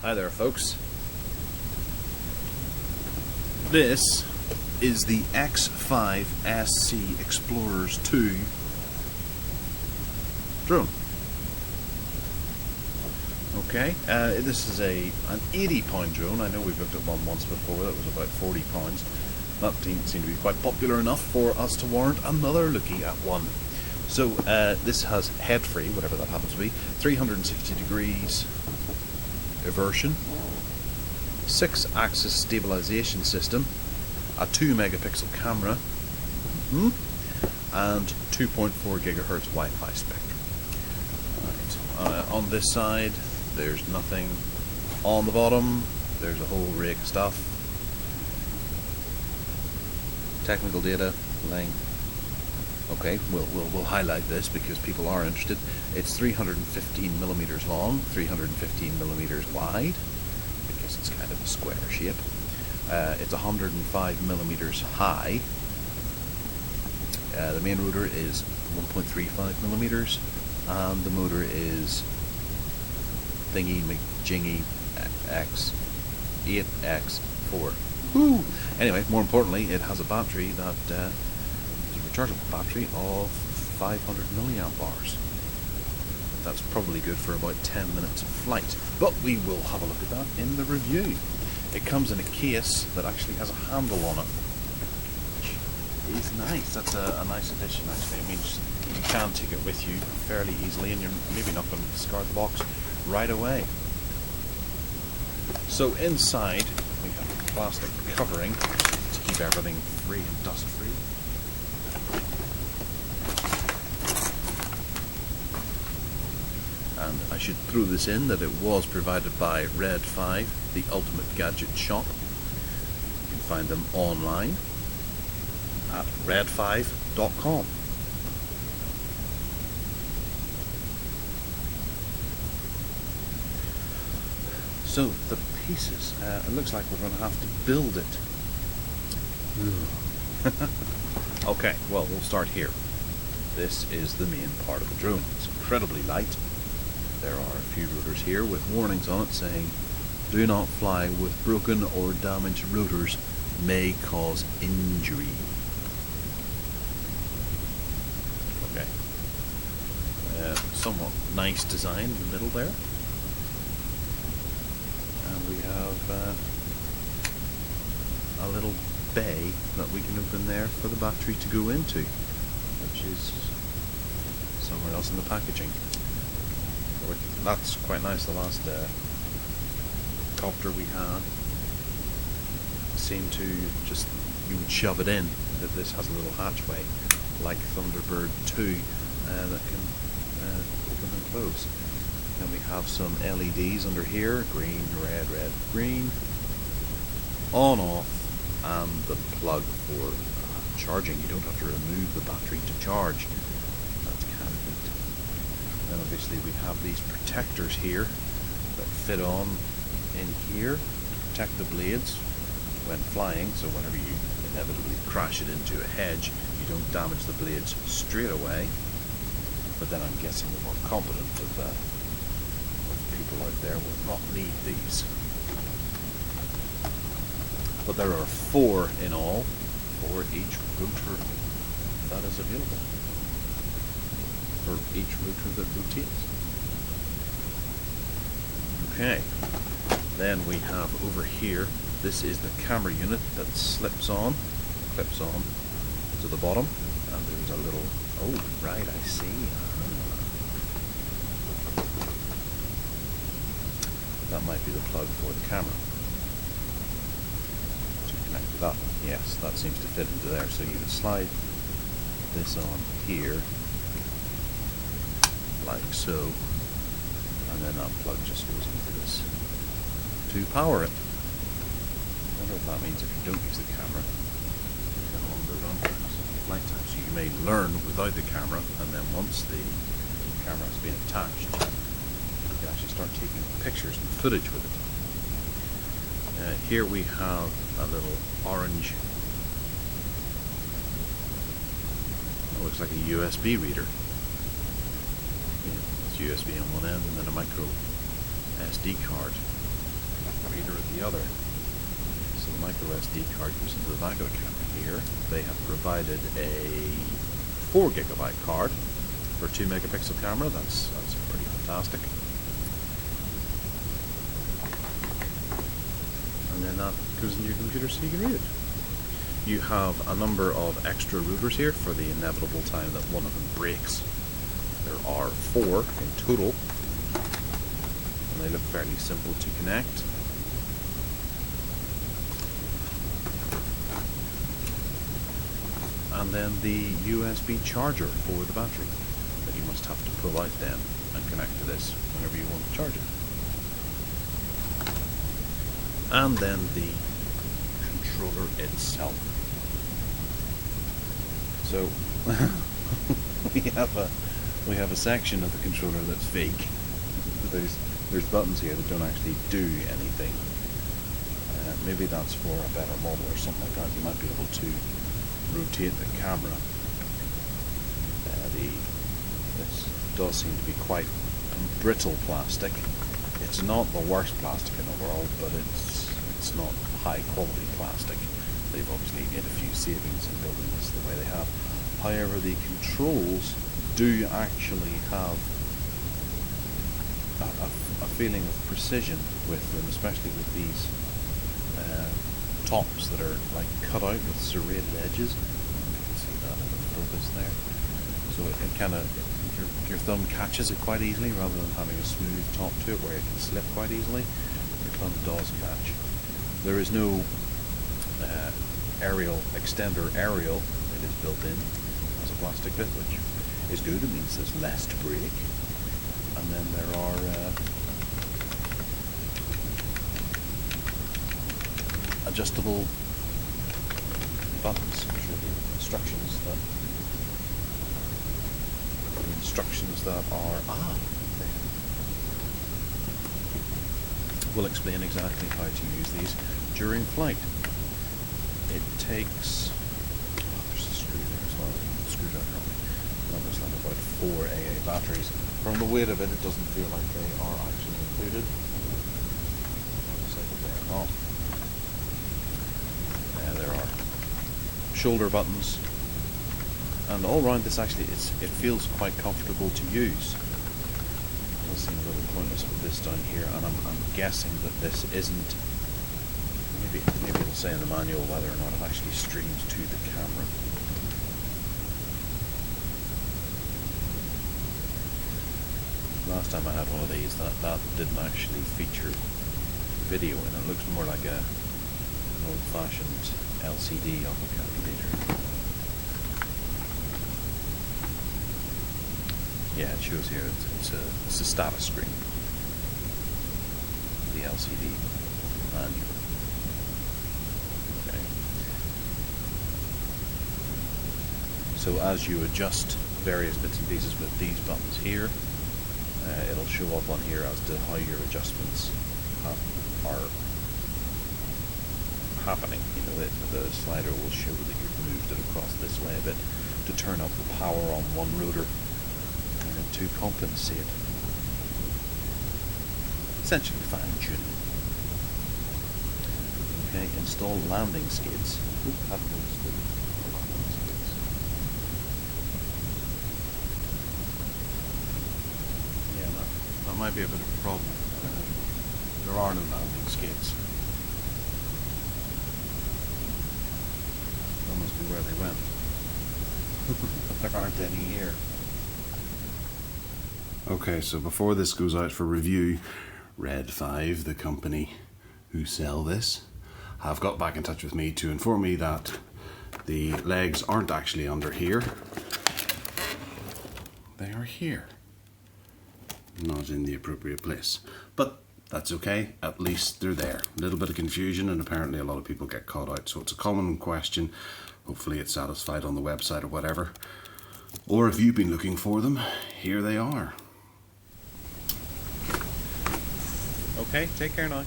Hi there, folks. This is the X5SC Explorers 2 drone. Okay, this is an 80-pound drone. I know we've looked at one once before that was about 40 pounds. That didn't seem to be quite popular enough for us to warrant another looking at one. So this has head-free, whatever that happens to be, 360 degrees inversion, 6-axis stabilization system, a 2-megapixel camera, and 2.4 gigahertz Wi-Fi spectrum. Right. On this side, there's nothing. On the bottom, there's a whole rig of stuff. Technical data, length. Okay, we'll highlight this because people are interested. It's 315 millimeters long, 315 millimeters wide, because it's kind of a square shape. It's 105 millimeters high. The main rotor is 1.35 millimeters, and the motor is thingy McJingy X8X4. Woo! Anyway, more importantly, it has a battery that is a rechargeable battery of 500 milliamp hours. That's probably good for about 10 minutes of flight, but we will have a look at that in the review. It comes in a case that actually has a handle on it, which is nice. That's a nice addition, actually. It means you can take it with you fairly easily, and you're maybe not going to discard the box right away. So inside we have a plastic covering to keep everything free and dust free. And I should throw this in that it was provided by Red 5, the ultimate gadget shop. You can find them online at red5.com. So the pieces, it looks like we're going to have to build it. Okay, well, we'll start here. This is the main part of the drone. It's incredibly light. There are a few rotors here with warnings on it saying, do not fly with broken or damaged rotors, may cause injury. Okay. Somewhat nice design in the middle there. And we have a little bay that we can open there for the battery to go into, which is somewhere else in the packaging. That's quite nice. The last copter we had seemed to just, you would shove it in. That this has a little hatchway like Thunderbird 2 that can open and close. And we have some LEDs under here, green, red, red, green, on, off, and the plug for charging. You don't have to remove the battery to charge. That's kind of neat. Then obviously we have these protectors here that fit on in here to protect the blades when flying, so whenever you inevitably crash it into a hedge, you don't damage the blades straight away. But then I'm guessing the more competent of people out there will not need these. But there are 4 in all for each rotor that is available. For each rotor that rotates. Okay. Then we have over here, this is the camera unit that clips on to the bottom. And there's a little, oh right, I see. That might be the plug for the camera. To connect to that one. Yes, that seems to fit into there. So you can slide this on here, like so, and then that plug just goes into this to power it. I wonder if that means if you don't use the camera, you get longer run times, flight times. So you may learn without the camera, and then once the camera has been attached, you can actually start taking pictures and footage with it. Here we have a little orange, it looks like a USB reader. It's USB on one end and then a micro SD card reader at the other. So the micro SD card goes into the back of the camera here. They have provided a 4 gigabyte card for a 2 megapixel camera. That's pretty fantastic. And then that goes into your computer so you can read it. You have a number of extra rotors here for the inevitable time that one of them breaks. There are 4 in total, and they look fairly simple to connect. And then the USB charger for the battery that you must have to pull out then and connect to this whenever you want to charge it. And then the controller itself. So we have a section of the controller that's fake. There's buttons here that don't actually do anything. Maybe that's for a better model or something like that. You might be able to rotate the camera. This does seem to be quite brittle plastic. It's not the worst plastic in the world, but it's not high quality plastic. They've obviously made a few savings in building this the way they have. However, the controls do actually have a feeling of precision with them, especially with these tops that are like cut out with serrated edges. You can see that in the focus there. So it kind of, your thumb catches it quite easily rather than having a smooth top to it where it can slip quite easily. Your thumb does catch. There is no extender aerial. It is built in as a plastic bit, which is good. It means there's less to break. And then there are adjustable buttons. I'm sure the instructions that are will explain exactly how to use these during flight. It takes there's a screw there as well. Screwdriver on it. There's like about 4 AA batteries. From the weight of it, it doesn't feel like they are actually included. I'll say that they are not. There are shoulder buttons, and all around this actually it feels quite comfortable to use. It does seem a little pointless with this down here, and I'm guessing that this isn't. Maybe it'll say in the manual whether or not it actually streams to the camera. Last time I had one of these, that didn't actually feature video, and it looks more like an old-fashioned LCD on the calculator. Yeah, it shows here it's a status screen. The LCD manual. Okay. So as you adjust various bits and pieces with these buttons here, it'll show up on here as to how your adjustments are happening. You know, the slider will show that you've moved it across this way a bit to turn up the power on one rotor to compensate. Essentially fine tuning. Okay, install landing skids. Haven't noticed the landing skids. Yeah, that might be a bit of a problem. There are no landing skids. That must be where they went. But there aren't any here. Okay, so before this goes out for review, Red 5, the company who sell this, have got back in touch with me to inform me that the legs aren't actually under here. They are here. Not in the appropriate place. But that's okay, at least they're there. A little bit of confusion, and apparently a lot of people get caught out, so it's a common question. Hopefully it's satisfied on the website or whatever. Or if you've been looking for them, here they are. Okay, take care now.